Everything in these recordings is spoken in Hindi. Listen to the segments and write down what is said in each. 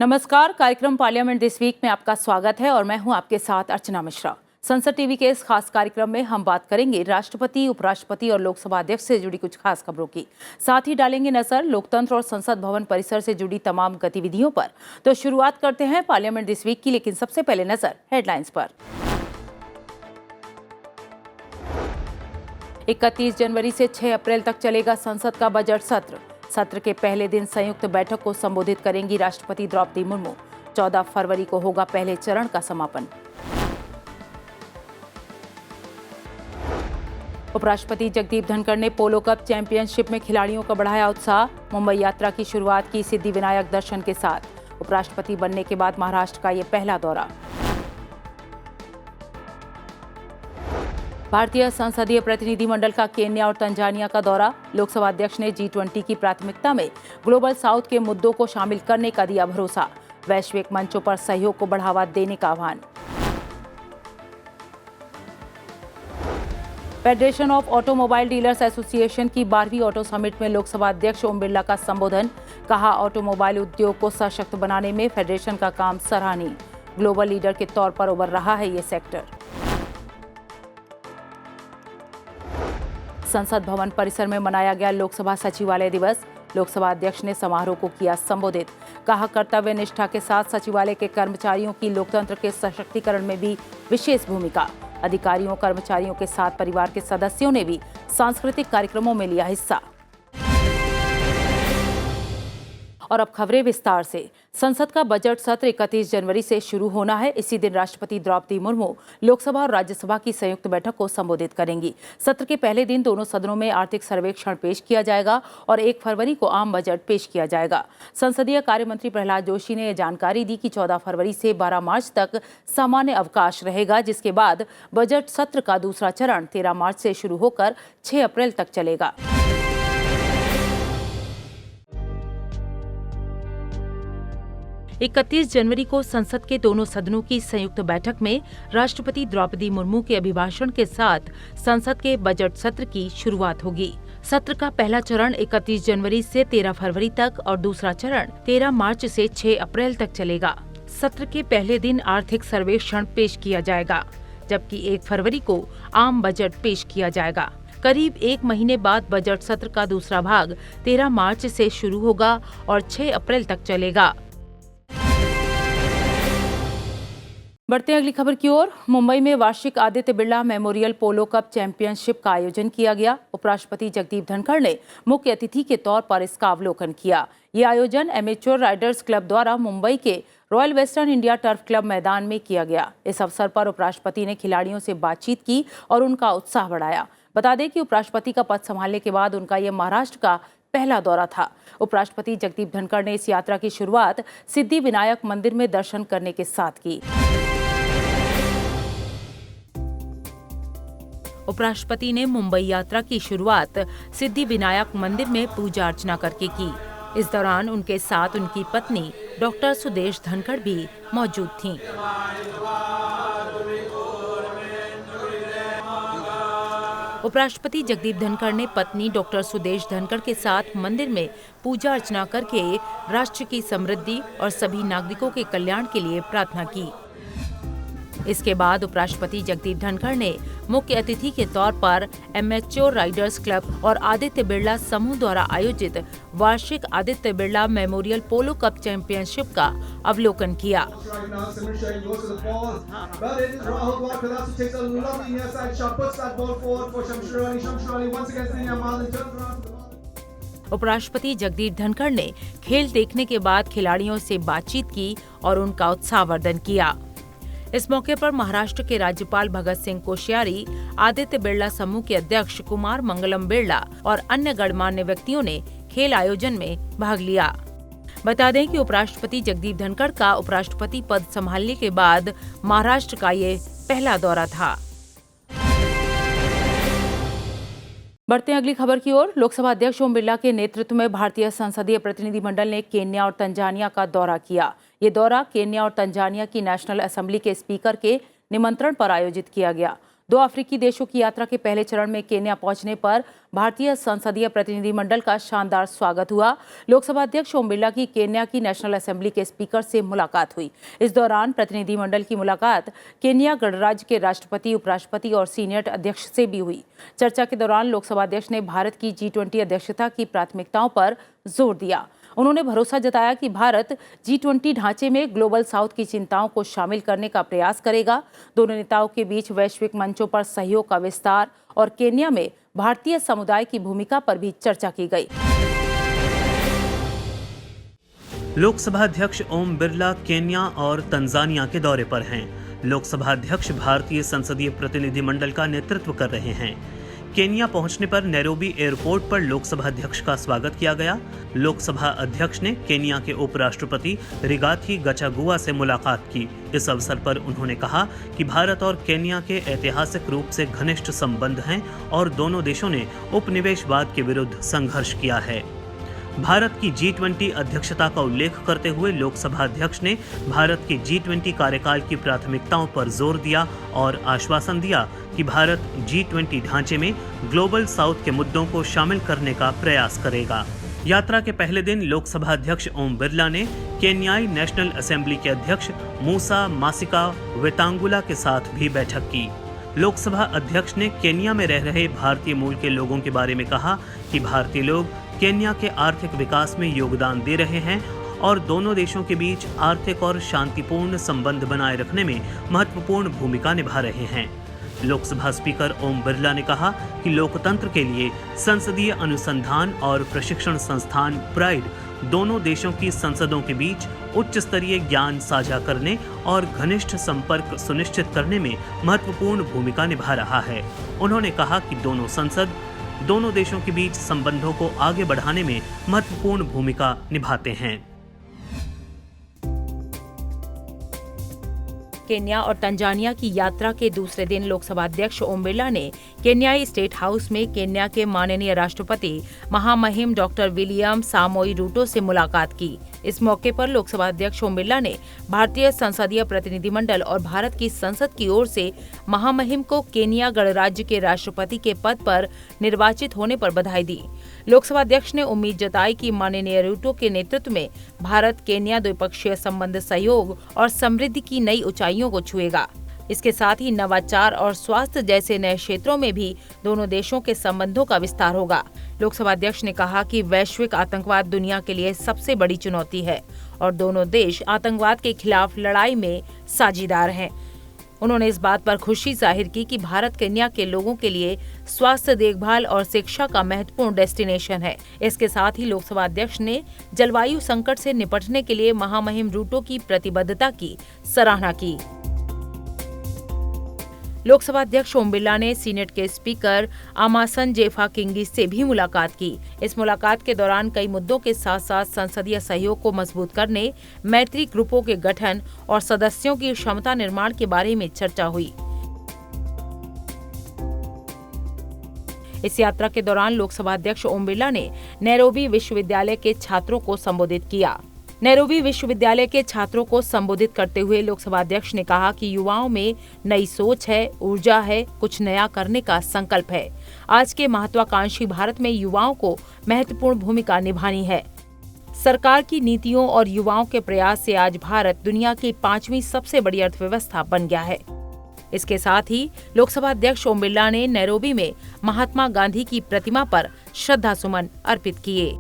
नमस्कार। कार्यक्रम पार्लियामेंट दिस वीक में आपका स्वागत है और मैं हूं आपके साथ अर्चना मिश्रा। संसद टीवी के इस खास कार्यक्रम में हम बात करेंगे राष्ट्रपति, उपराष्ट्रपति और लोकसभा अध्यक्ष से जुड़ी कुछ खास खबरों की। साथ ही डालेंगे नजर लोकतंत्र और संसद भवन परिसर से जुड़ी तमाम गतिविधियों पर। तो शुरुआत करते हैं पार्लियामेंट दिस वीक की, लेकिन सबसे पहले नजर हेडलाइंस पर। 31 जनवरी से 6 अप्रैल तक चलेगा संसद का बजट सत्र। सत्र के पहले दिन संयुक्त बैठक को संबोधित करेंगी राष्ट्रपति द्रौपदी मुर्मू। 14 फरवरी को होगा पहले चरण का समापन। उपराष्ट्रपति जगदीप धनखड़ ने पोलो कप चैंपियनशिप में खिलाड़ियों का बढ़ाया उत्साह। मुंबई यात्रा की शुरुआत की सिद्धिविनायक दर्शन के साथ। उपराष्ट्रपति बनने के बाद महाराष्ट्र का ये पहला दौरा। भारतीय संसदीय प्रतिनिधिमंडल का केन्या और तंजानिया का दौरा। लोकसभा अध्यक्ष ने G20 की प्राथमिकता में ग्लोबल साउथ के मुद्दों को शामिल करने का दिया भरोसा। वैश्विक मंचों पर सहयोग को बढ़ावा देने का आह्वान। Federation of automobile dealers association की 12वीं ऑटो समिट में लोकसभा अध्यक्ष ओम बिरला का संबोधन। कहा, ऑटोमोबाइल उद्योग को सशक्त बनाने में फेडरेशन का काम सराहनीय। ग्लोबल लीडर के तौर पर उभर रहा है ये सेक्टर। संसद भवन परिसर में मनाया गया लोकसभा सचिवालय दिवस। लोकसभा अध्यक्ष ने समारोह को किया संबोधित। कहा, कर्तव्य निष्ठा के साथ सचिवालय के कर्मचारियों की लोकतंत्र के सशक्तिकरण में भी विशेष भूमिका। अधिकारियों, कर्मचारियों के साथ परिवार के सदस्यों ने भी सांस्कृतिक कार्यक्रमों में लिया हिस्सा। और अब खबरें विस्तार से। संसद का बजट सत्र 31 जनवरी से शुरू होना है। इसी दिन राष्ट्रपति द्रौपदी मुर्मू लोकसभा और राज्यसभा की संयुक्त बैठक को संबोधित करेंगी। सत्र के पहले दिन दोनों सदनों में आर्थिक सर्वेक्षण पेश किया जाएगा और 1 फरवरी को आम बजट पेश किया जाएगा। संसदीय कार्य मंत्री प्रहलाद जोशी ने जानकारी दी कि 14 फरवरी से 12 मार्च तक सामान्य अवकाश रहेगा, जिसके बाद बजट सत्र का दूसरा चरण 13 मार्च से शुरू होकर 6 अप्रैल तक चलेगा। 31 जनवरी को संसद के दोनों सदनों की संयुक्त बैठक में राष्ट्रपति द्रौपदी मुर्मू के अभिभाषण के साथ संसद के बजट सत्र की शुरुआत होगी। सत्र का पहला चरण 31 जनवरी से 13 फरवरी तक और दूसरा चरण 13 मार्च से 6 अप्रैल तक चलेगा। सत्र के पहले दिन आर्थिक सर्वेक्षण पेश किया जाएगा, जबकि 1 फरवरी को आम बजट पेश किया जाएगा। करीब 1 महीने बाद बजट सत्र का दूसरा भाग 13 मार्च से शुरू होगा और 6 अप्रैल तक चलेगा। बढ़ते हैं अगली खबर की ओर। मुंबई में वार्षिक आदित्य बिरला मेमोरियल पोलो कप चैंपियनशिप का आयोजन किया गया। उपराष्ट्रपति जगदीप धनखड़ ने मुख्य अतिथि के तौर पर इसका अवलोकन किया। ये आयोजन एमेच्योर राइडर्स क्लब द्वारा मुंबई के royal western India turf club मैदान में किया गया। इस अवसर पर उपराष्ट्रपति ने खिलाड़ियों से बातचीत की और उनका उत्साह बढ़ाया। बता दें कि उपराष्ट्रपति का पद संभालने के बाद उनका ये महाराष्ट्र का पहला दौरा था। उपराष्ट्रपति जगदीप धनखड़ ने इस यात्रा की शुरुआत सिद्धिविनायक मंदिर में दर्शन करने के साथ की। उपराष्ट्रपति ने मुंबई यात्रा की शुरुआत सिद्धिविनायक मंदिर में पूजा अर्चना करके की। इस दौरान उनके साथ उनकी पत्नी डॉक्टर सुदेश धनखड़ भी मौजूद थीं। उपराष्ट्रपति जगदीप धनखड़ ने पत्नी डॉक्टर सुदेश धनखड़ के साथ मंदिर में पूजा अर्चना करके राष्ट्र की समृद्धि और सभी नागरिकों के कल्याण के लिए प्रार्थना की। इसके बाद उपराष्ट्रपति जगदीप धनखड़ ने मुख्य अतिथि के तौर पर एमेच्योर राइडर्स क्लब और आदित्य बिरला समूह द्वारा आयोजित वार्षिक आदित्य बिरला मेमोरियल पोलो कप चैंपियनशिप का अवलोकन किया। उपराष्ट्रपति जगदीप धनखड़ ने खेल देखने के बाद खिलाड़ियों से बातचीत की और उनका उत्साहवर्धन किया। इस मौके पर महाराष्ट्र के राज्यपाल भगत सिंह कोश्यारी, आदित्य बिरला समूह के अध्यक्ष कुमार मंगलम बिरला और अन्य गणमान्य व्यक्तियों ने खेल आयोजन में भाग लिया। बता दें कि उपराष्ट्रपति जगदीप धनखड़ का उपराष्ट्रपति पद संभालने के बाद महाराष्ट्र का ये पहला दौरा था। बढ़ते हैं अगली खबर की ओर। लोकसभा अध्यक्ष ओम बिरला के नेतृत्व में भारतीय संसदीय प्रतिनिधिमंडल ने केन्या और तंजानिया का दौरा किया। ये दौरा केन्या और तंजानिया की नेशनल असेंबली के स्पीकर के निमंत्रण पर आयोजित किया गया। दो अफ्रीकी देशों की यात्रा के पहले चरण में केन्या पहुंचने पर भारतीय संसदीय प्रतिनिधिमंडल का शानदार स्वागत हुआ। लोकसभा अध्यक्ष ओम बिरला की केन्या की नेशनल असेंबली के स्पीकर से मुलाकात हुई। इस दौरान प्रतिनिधिमंडल की मुलाकात केन्या गणराज्य के राष्ट्रपति, उपराष्ट्रपति और सीनेट अध्यक्ष से भी हुई। चर्चा के दौरान लोकसभा अध्यक्ष ने भारत की G20 अध्यक्षता की प्राथमिकताओं पर जोर दिया। उन्होंने भरोसा जताया कि भारत G20 ढांचे में ग्लोबल साउथ की चिंताओं को शामिल करने का प्रयास करेगा। दोनों नेताओं के बीच वैश्विक मंचों पर सहयोग का विस्तार और केन्या में भारतीय समुदाय की भूमिका पर भी चर्चा की गई। लोकसभा अध्यक्ष ओम बिरला केन्या और तंजानिया के दौरे पर हैं। लोकसभा अध्यक्ष भारतीय संसदीय प्रतिनिधिमंडल का नेतृत्व कर रहे हैं। केन्या पहुंचने पर नैरोबी एयरपोर्ट पर लोकसभा अध्यक्ष का स्वागत किया गया। लोकसभा अध्यक्ष ने केन्या के उपराष्ट्रपति रिगाथी गचागुआ से मुलाकात की। इस अवसर पर उन्होंने कहा कि भारत और केन्या के ऐतिहासिक रूप से घनिष्ठ संबंध हैं और दोनों देशों ने उपनिवेशवाद के विरुद्ध संघर्ष किया है। भारत की G20 अध्यक्षता का उल्लेख करते हुए लोकसभा अध्यक्ष ने भारत के G20 कार्यकाल की प्राथमिकताओं पर जोर दिया और आश्वासन दिया कि भारत G20 ढांचे में ग्लोबल साउथ के मुद्दों को शामिल करने का प्रयास करेगा। यात्रा के पहले दिन लोकसभा अध्यक्ष ओम बिरला ने केन्याई नेशनल असेंबली के अध्यक्ष मूसा मासिका वेतांगुला के साथ भी बैठक की। लोकसभा अध्यक्ष ने केन्या में रह रहे भारतीय मूल के लोगों के बारे में कहा कि भारतीय लोग केन्या के आर्थिक विकास में योगदान दे रहे हैं और दोनों देशों के बीच आर्थिक और शांतिपूर्ण संबंध बनाए रखने में महत्वपूर्ण भूमिका निभा रहे हैं। लोकसभा स्पीकर ओम बिरला ने कहा कि लोकतंत्र के लिए संसदीय अनुसंधान और प्रशिक्षण संस्थान प्राइड दोनों देशों की संसदों के बीच उच्च स्तरीय ज्ञान साझा करने और घनिष्ठ संपर्क सुनिश्चित करने में महत्वपूर्ण भूमिका निभा रहा है। उन्होंने कहा कि दोनों संसद दोनों देशों के बीच संबंधों को आगे बढ़ाने में महत्वपूर्ण भूमिका निभाते हैं। केन्या और तंजानिया की यात्रा के दूसरे दिन लोकसभा अध्यक्ष ओम बिरला ने केन्याई स्टेट हाउस में केन्या के माननीय राष्ट्रपति महामहिम डॉक्टर विलियम सामोई रूटो से मुलाकात की। इस मौके पर लोकसभा अध्यक्ष ओम बिरला ने भारतीय संसदीय प्रतिनिधिमंडल और भारत की संसद की ओर से महामहिम को केन्या गणराज्य के राष्ट्रपति के पद पर निर्वाचित होने पर बधाई दी। लोकसभा अध्यक्ष ने उम्मीद जताई कि माननीय रूटो के नेतृत्व में भारत केन्या द्विपक्षीय संबंध, सहयोग और समृद्धि की नई ऊंचाइयों को छुएगा। इसके साथ ही नवाचार और स्वास्थ्य जैसे नए क्षेत्रों में भी दोनों देशों के संबंधों का विस्तार होगा। लोकसभा अध्यक्ष ने कहा कि वैश्विक आतंकवाद दुनिया के लिए सबसे बड़ी चुनौती है और दोनों देश आतंकवाद के खिलाफ लड़ाई में साझीदार हैं। उन्होंने इस बात पर खुशी जाहिर की कि भारत केन्या के लोगों के लिए स्वास्थ्य देखभाल और शिक्षा का महत्वपूर्ण डेस्टिनेशन है। इसके साथ ही लोकसभा अध्यक्ष ने जलवायु संकट से निपटने के लिए महामहिम रूटो की प्रतिबद्धता की सराहना की। लोकसभा अध्यक्ष ओम बिरला ने सीनेट के स्पीकर आमासन जेफा किंगी से भी मुलाकात की। इस मुलाकात के दौरान कई मुद्दों के साथ साथ संसदीय सहयोग को मजबूत करने, मैत्री ग्रुपों के गठन और सदस्यों की क्षमता निर्माण के बारे में चर्चा हुई। इस यात्रा के दौरान लोकसभा अध्यक्ष ओम बिरला ने नैरोबी विश्वविद्यालय के छात्रों को संबोधित किया। नैरोबी विश्वविद्यालय के छात्रों को संबोधित करते हुए लोकसभा अध्यक्ष ने कहा कि युवाओं में नई सोच है, ऊर्जा है, कुछ नया करने का संकल्प है। आज के महत्वाकांक्षी भारत में युवाओं को महत्वपूर्ण भूमिका निभानी है। सरकार की नीतियों और युवाओं के प्रयास से आज भारत दुनिया की 5वीं सबसे बड़ी अर्थव्यवस्था बन गया है। इसके साथ ही लोकसभा अध्यक्ष ओम बिरला ने नैरोबी में महात्मा गांधी की प्रतिमा पर श्रद्धा सुमन अर्पित किए।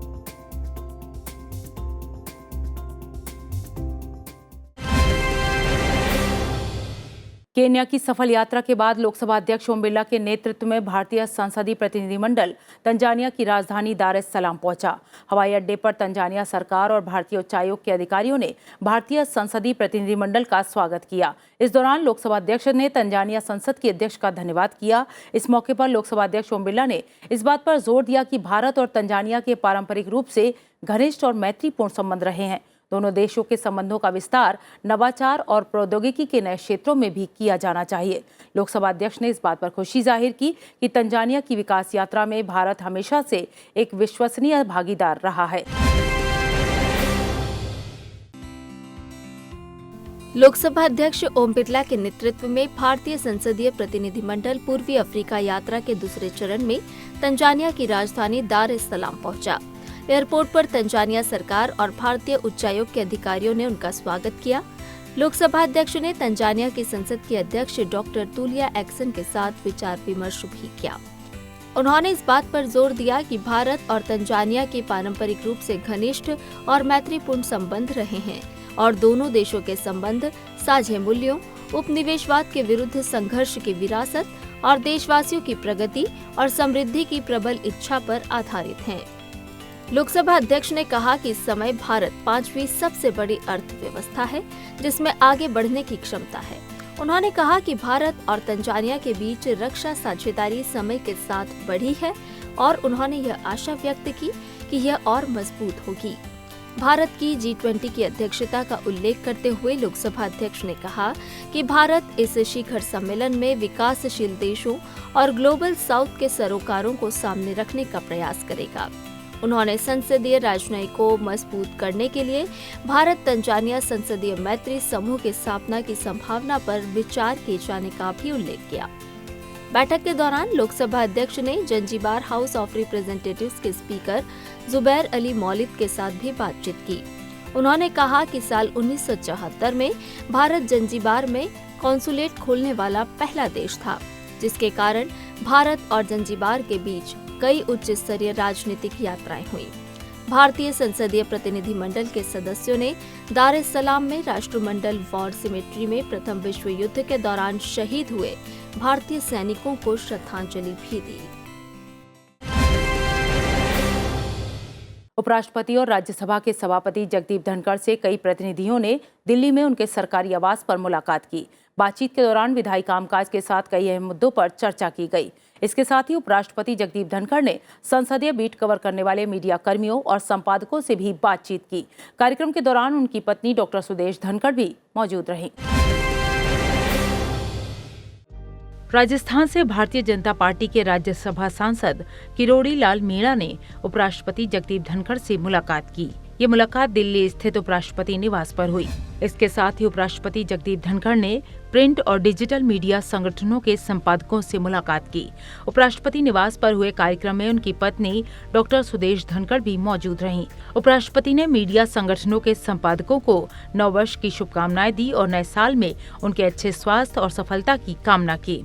केन्या की सफल यात्रा के बाद लोकसभा अध्यक्ष ओम बिरला के नेतृत्व में भारतीय संसदीय प्रतिनिधिमंडल तंजानिया की राजधानी दार एस सलाम पहुंचा। हवाई अड्डे पर तंजानिया सरकार और भारतीय उच्चायोग के अधिकारियों ने भारतीय संसदीय प्रतिनिधिमंडल का स्वागत किया। इस दौरान लोकसभा अध्यक्ष ने तंजानिया संसद की अध्यक्ष का धन्यवाद किया। इस मौके पर लोकसभा अध्यक्ष ओम बिरला ने इस बात पर जोर दिया कि भारत और तंजानिया के पारंपरिक रूप से घनिष्ठ और मैत्रीपूर्ण संबंध रहे हैं। दोनों देशों के संबंधों का विस्तार नवाचार और प्रौद्योगिकी के नए क्षेत्रों में भी किया जाना चाहिए। लोकसभा अध्यक्ष ने इस बात पर खुशी जाहिर की कि तंजानिया की विकास यात्रा में भारत हमेशा से एक विश्वसनीय भागीदार रहा है। लोकसभा अध्यक्ष ओम बिरला के नेतृत्व में भारतीय संसदीय प्रतिनिधिमंडल पूर्वी अफ्रीका यात्रा के दूसरे चरण में तंजानिया की राजधानी दार एस सलाम पहुंचा। एयरपोर्ट पर तंजानिया सरकार और भारतीय उच्चायोग के अधिकारियों ने उनका स्वागत किया। लोकसभा अध्यक्ष ने तंजानिया की संसद के अध्यक्ष डॉक्टर तुलिया एक्सन के साथ विचार विमर्श भी किया। उन्होंने इस बात पर जोर दिया कि भारत और तंजानिया के पारंपरिक रूप से घनिष्ठ और मैत्रीपूर्ण संबंध रहे हैं और दोनों देशों के संबंध साझे मूल्यों, उपनिवेशवाद के विरुद्ध संघर्ष की विरासत और देशवासियों की प्रगति और समृद्धि की प्रबल इच्छा पर आधारित हैं। लोकसभा अध्यक्ष ने कहा कि इस समय भारत 5वीं सबसे बड़ी अर्थव्यवस्था है जिसमें आगे बढ़ने की क्षमता है। उन्होंने कहा कि भारत और तंजानिया के बीच रक्षा साझेदारी समय के साथ बढ़ी है और उन्होंने यह आशा व्यक्त की कि यह और मजबूत होगी। भारत की G20 की अध्यक्षता का उल्लेख करते हुए लोकसभा अध्यक्ष ने कहा कि भारत इस शिखर सम्मेलन में विकासशील देशों और ग्लोबल साउथ के सरोकारों को सामने रखने का प्रयास करेगा। उन्होंने संसदीय राजनयिक को मजबूत करने के लिए भारत तंजानिया संसदीय मैत्री समूह की स्थापना की संभावना पर विचार किए जाने का भी उल्लेख किया। बैठक के दौरान लोकसभा अध्यक्ष ने जंजीबार हाउस ऑफ रिप्रेजेंटेटिव्स के स्पीकर जुबैर अली मौलिद के साथ भी बातचीत की। उन्होंने कहा कि साल 1974 में भारत जंजीबार में कॉन्सुलेट खोलने वाला पहला देश था, जिसके कारण भारत और जंजीबार के बीच कई उच्च स्तरीय राजनीतिक यात्राएं हुई। भारतीय संसदीय प्रतिनिधिमंडल के सदस्यों ने दार एस सलाम में राष्ट्रमंडल वॉर सिमेट्री में प्रथम विश्व युद्ध के दौरान शहीद हुए भारतीय सैनिकों को श्रद्धांजलि भी दी। उपराष्ट्रपति और राज्यसभा के सभापति जगदीप धनखड़ से कई प्रतिनिधियों ने दिल्ली में उनके सरकारी आवास पर मुलाकात की। बातचीत के दौरान विधायी कामकाज के साथ कई अहम मुद्दों पर चर्चा की गई। इसके साथ ही उपराष्ट्रपति जगदीप धनखड़ ने संसदीय बीट कवर करने वाले मीडिया कर्मियों और संपादकों से भी बातचीत की। कार्यक्रम के दौरान उनकी पत्नी डॉक्टर सुदेश धनखड़ भी मौजूद रहीं। राजस्थान से भारतीय जनता पार्टी के राज्यसभा सांसद किरोड़ी लाल मीणा ने उपराष्ट्रपति जगदीप धनखड़ से मुलाकात की। ये मुलाकात दिल्ली स्थित उपराष्ट्रपति निवास पर हुई। इसके साथ ही उपराष्ट्रपति जगदीप धनखड़ ने प्रिंट और डिजिटल मीडिया संगठनों के संपादकों से मुलाकात की। उपराष्ट्रपति निवास पर हुए कार्यक्रम में उनकी पत्नी डॉक्टर सुदेश धनखड़ भी मौजूद रहीं। उपराष्ट्रपति ने मीडिया संगठनों के संपादकों को नववर्ष की शुभकामनाएं दी और नए साल में उनके अच्छे स्वास्थ्य और सफलता की कामना की।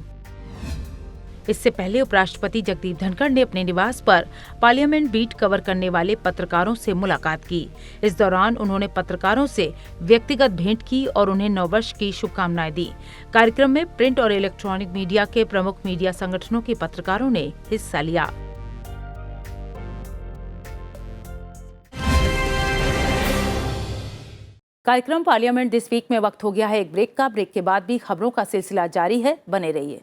इससे पहले उपराष्ट्रपति जगदीप धनखड़ ने अपने निवास पर पार्लियामेंट बीट कवर करने वाले पत्रकारों से मुलाकात की। इस दौरान उन्होंने पत्रकारों से व्यक्तिगत भेंट की और उन्हें नववर्ष की शुभकामनाएं दी। कार्यक्रम में प्रिंट और इलेक्ट्रॉनिक मीडिया के प्रमुख मीडिया संगठनों के पत्रकारों ने हिस्सा लिया। कार्यक्रम पार्लियामेंट दिस वीक में वक्त हो गया है एक ब्रेक का। ब्रेक के बाद भी खबरों का सिलसिला जारी है, बने रहिए।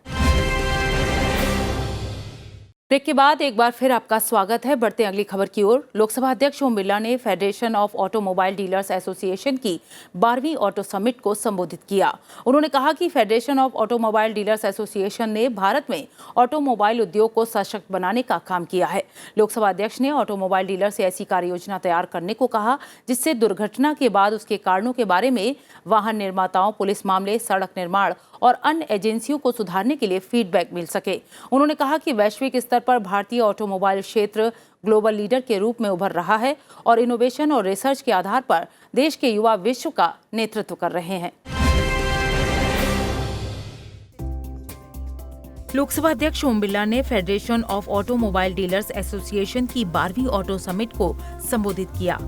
ब्रेक के बाद एक बार फिर आपका स्वागत है। बढ़ते अगली खबर की ओर। लोकसभा अध्यक्ष ओम बिरला ने federation of automobile dealers association की 12वीं ऑटो समिट को संबोधित किया। उन्होंने कहा कि federation of automobile dealers association ने भारत में ऑटोमोबाइल उद्योग को सशक्त बनाने का काम किया है। लोकसभा अध्यक्ष ने ऑटोमोबाइल डीलर से ऐसी कार्य योजना तैयार करने को कहा जिससे दुर्घटना के बाद उसके कारणों के बारे में वाहन निर्माताओं, पुलिस मामले, सड़क निर्माण और अन्य एजेंसियों को सुधारने के लिए फीडबैक मिल सके। उन्होंने कहा कि वैश्विक स्तर पर भारतीय ऑटोमोबाइल क्षेत्र ग्लोबल लीडर के रूप में उभर रहा है और इनोवेशन और रिसर्च के आधार पर देश के युवा विश्व का नेतृत्व कर रहे हैं। लोकसभा अध्यक्ष ओम बिरला ने federation of automobile dealers association की 12वीं ऑटो समिट को संबोधित किया।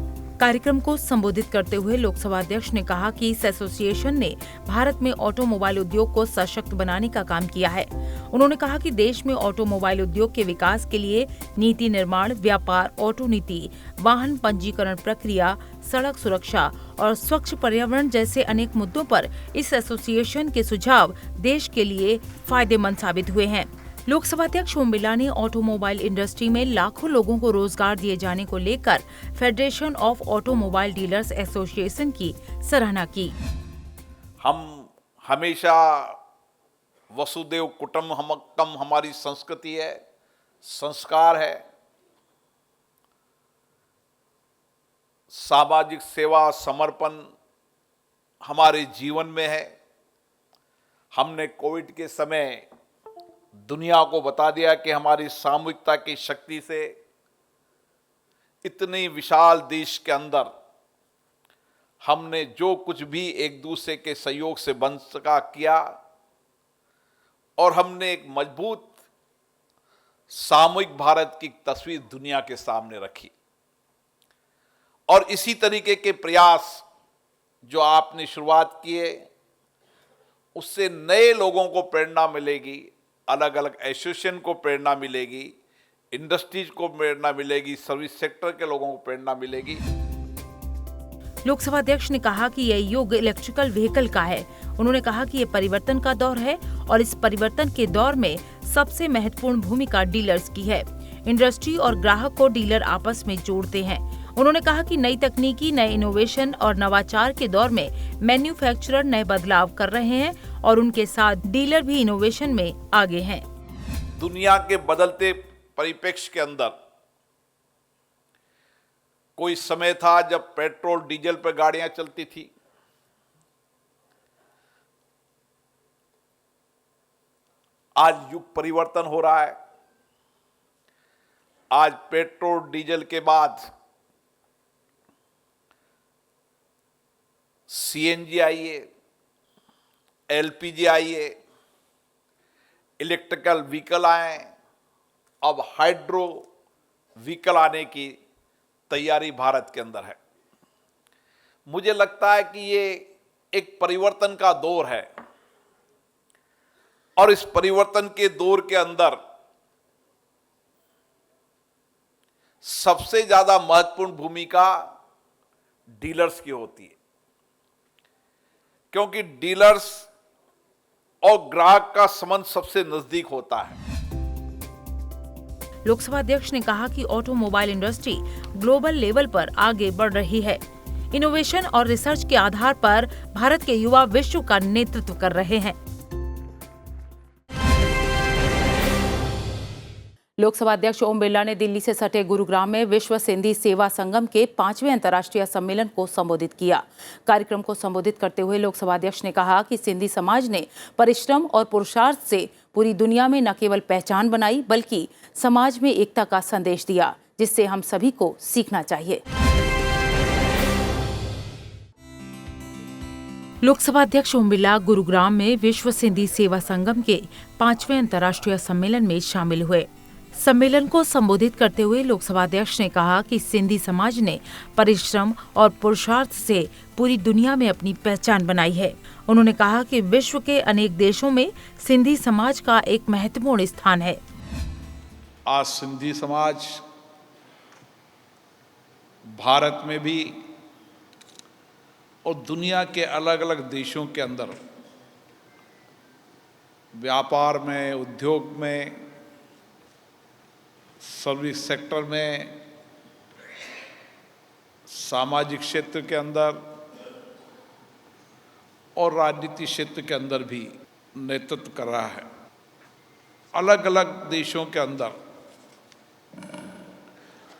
कार्यक्रम को संबोधित करते हुए लोकसभा अध्यक्ष ने कहा कि इस एसोसिएशन ने भारत में ऑटोमोबाइल उद्योग को सशक्त बनाने का काम किया है। उन्होंने कहा कि देश में ऑटोमोबाइल उद्योग के विकास के लिए नीति निर्माण, व्यापार, ऑटो नीति, वाहन पंजीकरण प्रक्रिया, सड़क सुरक्षा और स्वच्छ पर्यावरण जैसे अनेक मुद्दों पर इस एसोसिएशन के सुझाव देश के लिए फायदेमंद साबित हुए हैं। लोकसभा अध्यक्ष ओम बिरला ने ऑटोमोबाइल इंडस्ट्री में लाखों लोगों को रोजगार दिए जाने को लेकर federation of automobile dealers association की सराहना की। हम हमेशा वसुदेव कुटुंबकम हमारी संस्कृति है, संस्कार है। सामाजिक सेवा, समर्पण हमारे जीवन में है। हमने कोविड के समय दुनिया को बता दिया कि हमारी सामूहिकता की शक्ति से इतनी विशाल देश के अंदर हमने जो कुछ भी एक दूसरे के सहयोग से बन सका किया और हमने एक मजबूत सामूहिक भारत की तस्वीर दुनिया के सामने रखी। और इसी तरीके के प्रयास जो आपने शुरुआत किए, उससे नए लोगों को प्रेरणा मिलेगी, अलग अलग एसोसिएशन को प्रेरणा मिलेगी, इंडस्ट्रीज को प्रेरणा मिलेगी, सर्विस सेक्टर के लोगों को प्रेरणा मिलेगी। लोकसभा अध्यक्ष ने कहा कि यह युग इलेक्ट्रिकल व्हीकल का है। उन्होंने कहा कि ये परिवर्तन का दौर है और इस परिवर्तन के दौर में सबसे महत्वपूर्ण भूमिका डीलर्स की है। इंडस्ट्री और ग्राहक को डीलर आपस में जोड़ते हैं। उन्होंने कहा कि नई तकनीकी, नए इनोवेशन और नवाचार के दौर में मैन्युफैक्चरर नए बदलाव कर रहे हैं और उनके साथ डीलर भी इनोवेशन में आगे हैं। दुनिया के बदलते परिप्रेक्ष्य के अंदर कोई समय था जब पेट्रोल डीजल पर गाड़ियां चलती थी। आज युग परिवर्तन हो रहा है। आज पेट्रोल डीजल के बाद सीएनजी आई है, एलपीजी आई है, इलेक्ट्रिकल व्हीकल आए, अब हाइड्रो व्हीकल आने की तैयारी भारत के अंदर है। मुझे लगता है कि ये एक परिवर्तन का दौर है और इस परिवर्तन के दौर के अंदर सबसे ज्यादा महत्वपूर्ण भूमिका डीलर्स की होती है, क्योंकि डीलर्स और ग्राहक का संबंध सबसे नजदीक होता है। लोकसभा अध्यक्ष ने कहा कि ऑटोमोबाइल इंडस्ट्री ग्लोबल लेवल पर आगे बढ़ रही है। इनोवेशन और रिसर्च के आधार पर भारत के युवा विश्व का नेतृत्व कर रहे हैं। लोकसभा अध्यक्ष ओम बिरला ने दिल्ली से सटे गुरुग्राम में विश्व सिंधी सेवा संगम के 5वें अंतर्राष्ट्रीय सम्मेलन को संबोधित किया। कार्यक्रम को संबोधित करते हुए लोकसभा अध्यक्ष ने कहा कि सिंधी समाज ने परिश्रम और पुरुषार्थ से पूरी दुनिया में न केवल पहचान बनाई बल्कि समाज में एकता का संदेश दिया, जिससे हम सभी को सीखना चाहिए। लोकसभा अध्यक्ष ओम बिरला गुरुग्राम में विश्व सिंधी सेवा संगम के 5वें अंतर्राष्ट्रीय सम्मेलन में शामिल हुए। सम्मेलन को संबोधित करते हुए लोकसभा अध्यक्ष ने कहा कि सिंधी समाज ने परिश्रम और पुरुषार्थ से पूरी दुनिया में अपनी पहचान बनाई है। उन्होंने कहा कि विश्व के अनेक देशों में सिंधी समाज का एक महत्वपूर्ण स्थान है। आज सिंधी समाज भारत में भी और दुनिया के अलग अलग देशों के अंदर व्यापार में, उद्योग में, सर्विस सेक्टर में, सामाजिक क्षेत्र के अंदर और राजनीति क्षेत्र के अंदर भी नेतृत्व कर रहा है। अलग अलग देशों के अंदर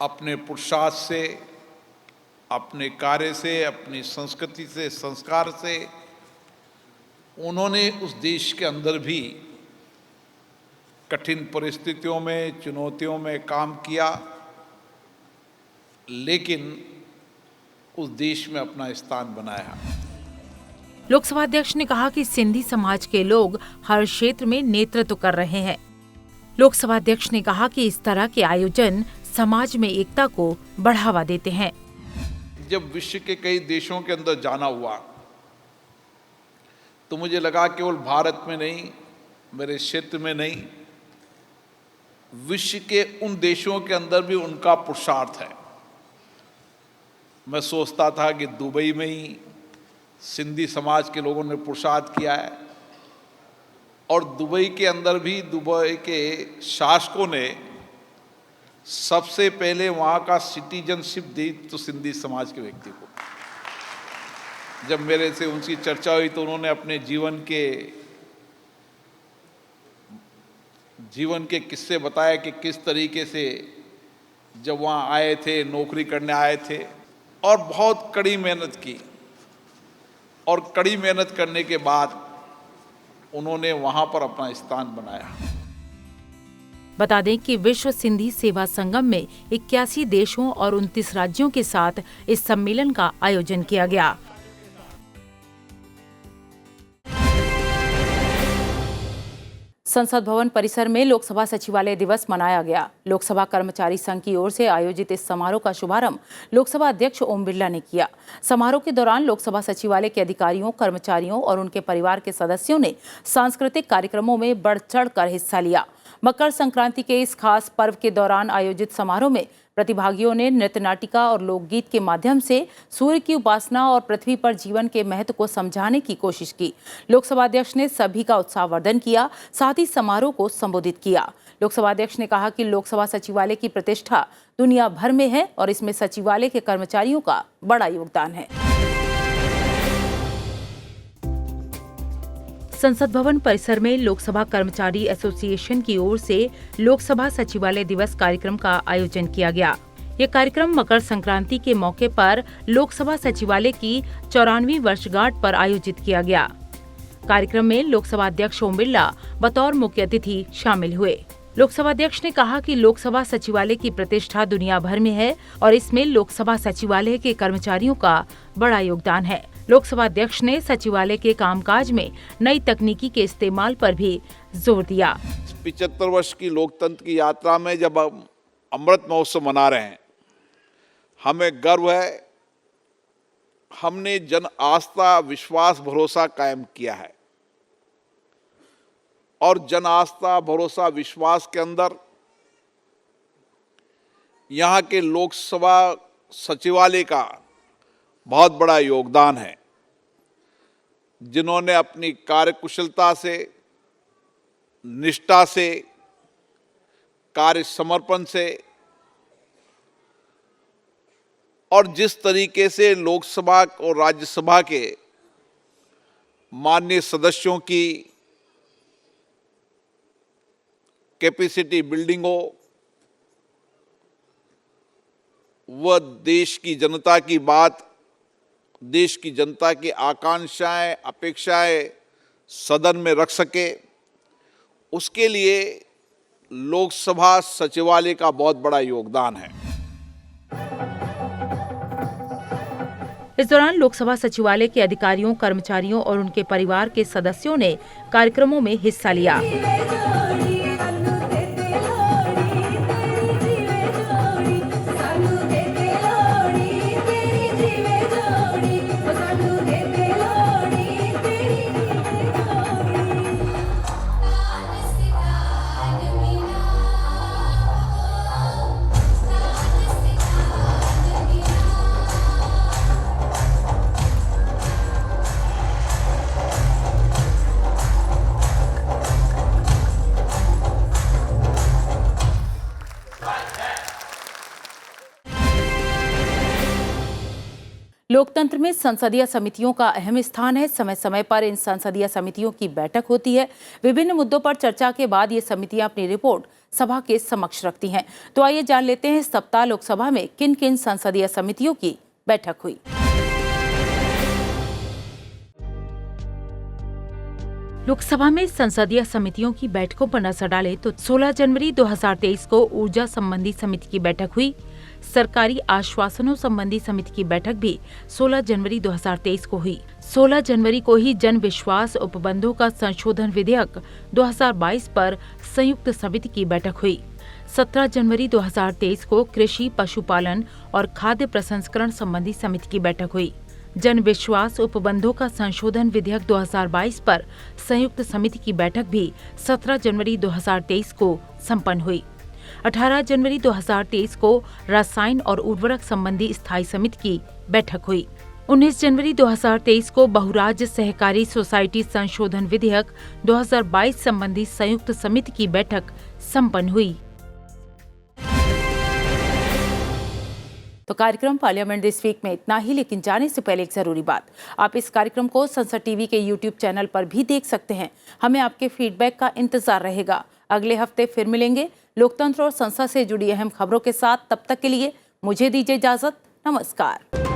अपने पुरुषार्थ से, अपने कार्य से, अपनी संस्कृति से, संस्कार से उन्होंने उस देश के अंदर भी कठिन परिस्थितियों में, चुनौतियों में काम किया, लेकिन उस देश में अपना स्थान बनाया। लोकसभा अध्यक्ष ने कहा कि सिंधी समाज के लोग हर क्षेत्र में नेतृत्व कर रहे हैं। लोकसभा अध्यक्ष ने कहा कि इस तरह के आयोजन समाज में एकता को बढ़ावा देते हैं। जब विश्व के कई देशों के अंदर जाना हुआ तो मुझे लगा केवल भारत में नहीं, मेरे क्षेत्र में नहीं, विश्व के उन देशों के अंदर भी उनका पुरुषार्थ है। मैं सोचता था कि दुबई में ही सिंधी समाज के लोगों ने पुरुषार्थ किया है और दुबई के अंदर भी दुबई के शासकों ने सबसे पहले वहाँ का सिटीजनशिप दी तो सिंधी समाज के व्यक्ति को। जब मेरे से उनकी चर्चा हुई तो उन्होंने अपने जीवन के किस्से बताया कि किस तरीके से जब वहाँ आए थे, नौकरी करने आए थे और बहुत कड़ी मेहनत की और कड़ी मेहनत करने के बाद उन्होंने वहां पर अपना स्थान बनाया। बता दें कि विश्व सिंधी सेवा संगम में 81 देशों और 29 राज्यों के साथ इस सम्मेलन का आयोजन किया गया। संसद भवन परिसर में लोकसभा सचिवालय दिवस मनाया गया। लोकसभा कर्मचारी संघ की ओर से आयोजित इस समारोह का शुभारंभ लोकसभा अध्यक्ष ओम बिरला ने किया। समारोह के दौरान लोकसभा सचिवालय के अधिकारियों, कर्मचारियों और उनके परिवार के सदस्यों ने सांस्कृतिक कार्यक्रमों में बढ़ चढ़कर हिस्सा लिया। मकर संक्रांति के इस खास पर्व के दौरान आयोजित समारोह में प्रतिभागियों ने नृत्य नाटिका और लोकगीत के माध्यम से सूर्य की उपासना और पृथ्वी पर जीवन के महत्व को समझाने की कोशिश की। लोकसभा अध्यक्ष ने सभी का उत्साहवर्धन किया, साथ ही समारोह को संबोधित किया। लोकसभा अध्यक्ष ने कहा कि लोकसभा सचिवालय की प्रतिष्ठा दुनिया भर में है और इसमें सचिवालय के कर्मचारियों का बड़ा योगदान है। संसद भवन परिसर में लोकसभा कर्मचारी एसोसिएशन की ओर से लोकसभा सचिवालय दिवस कार्यक्रम का आयोजन किया गया। ये कार्यक्रम मकर संक्रांति के मौके पर लोकसभा सचिवालय की 94वीं वर्षगांठ पर आयोजित किया गया। कार्यक्रम में लोकसभा अध्यक्ष ओम बिरला बतौर मुख्य अतिथि शामिल हुए। लोकसभा अध्यक्ष ने कहा कि लोकसभा सचिवालय की प्रतिष्ठा दुनिया भर में है और इसमें लोकसभा सचिवालय के कर्मचारियों का बड़ा योगदान है। लोकसभा अध्यक्ष ने सचिवालय के कामकाज में नई तकनीकी के इस्तेमाल पर भी जोर दिया। 75 वर्ष की लोकतंत्र की यात्रा में जब हम अमृत महोत्सव मना रहे हैं, हमें गर्व है, हमने जन आस्था, विश्वास, भरोसा कायम किया है और जन आस्था, भरोसा, विश्वास के अंदर यहाँ के लोकसभा सचिवालय का बहुत बड़ा योगदान है, जिन्होंने अपनी कार्यकुशलता से, निष्ठा से, कार्य समर्पण से और जिस तरीके से लोकसभा और राज्यसभा के माननीय सदस्यों की कैपेसिटी बिल्डिंग हो, वह देश की जनता की बात, देश की जनता की आकांक्षाएं, अपेक्षाएं सदन में रख सके, उसके लिए लोकसभा सचिवालय का बहुत बड़ा योगदान है। इस दौरान लोकसभा सचिवालय के अधिकारियों, कर्मचारियों और उनके परिवार के सदस्यों ने कार्यक्रमों में हिस्सा लिया। लोकतंत्र में संसदीय समितियों का अहम स्थान है। समय समय पर इन संसदीय समितियों की बैठक होती है। विभिन्न मुद्दों पर चर्चा के बाद ये समितियां अपनी रिपोर्ट सभा के समक्ष रखती हैं। तो आइए जान लेते हैं इस सप्ताह लोकसभा में किन किन संसदीय समितियों की बैठक हुई। लोकसभा में संसदीय समितियों की बैठकों पर नजर डालें तो 16 जनवरी 2023 को ऊर्जा संबंधी समिति की बैठक हुई। सरकारी आश्वासनों संबंधी समिति की बैठक भी 16 जनवरी 2023 को हुई। 16 जनवरी को ही जन विश्वास उपबंधों का संशोधन विधेयक 2022 पर संयुक्त समिति की बैठक हुई। 17 जनवरी 2023 को कृषि, पशुपालन और खाद्य प्रसंस्करण संबंधी समिति की बैठक हुई। जन विश्वास उपबंधों का संशोधन विधेयक 2022 पर संयुक्त समिति की बैठक भी 17 जनवरी 2023 को संपन्न हुई। 18 जनवरी 2023 को रसायन और उर्वरक संबंधी स्थायी समिति की बैठक हुई। 19 जनवरी 2023 को बहुराज्य सहकारी सोसाइटी संशोधन विधेयक 2022 संबंधी संयुक्त समिति की बैठक संपन्न हुई। तो कार्यक्रम पार्लियामेंट दिस वीक में इतना ही, लेकिन जाने से पहले एक जरूरी बात, आप इस कार्यक्रम को संसद टीवी के यूट्यूब चैनल पर भी देख सकते हैं। हमें आपके फीडबैक का इंतजार रहेगा। अगले हफ्ते फिर मिलेंगे लोकतंत्र और संसद से जुड़ी अहम खबरों के साथ। तब तक के लिए मुझे दीजिए इजाजत। नमस्कार।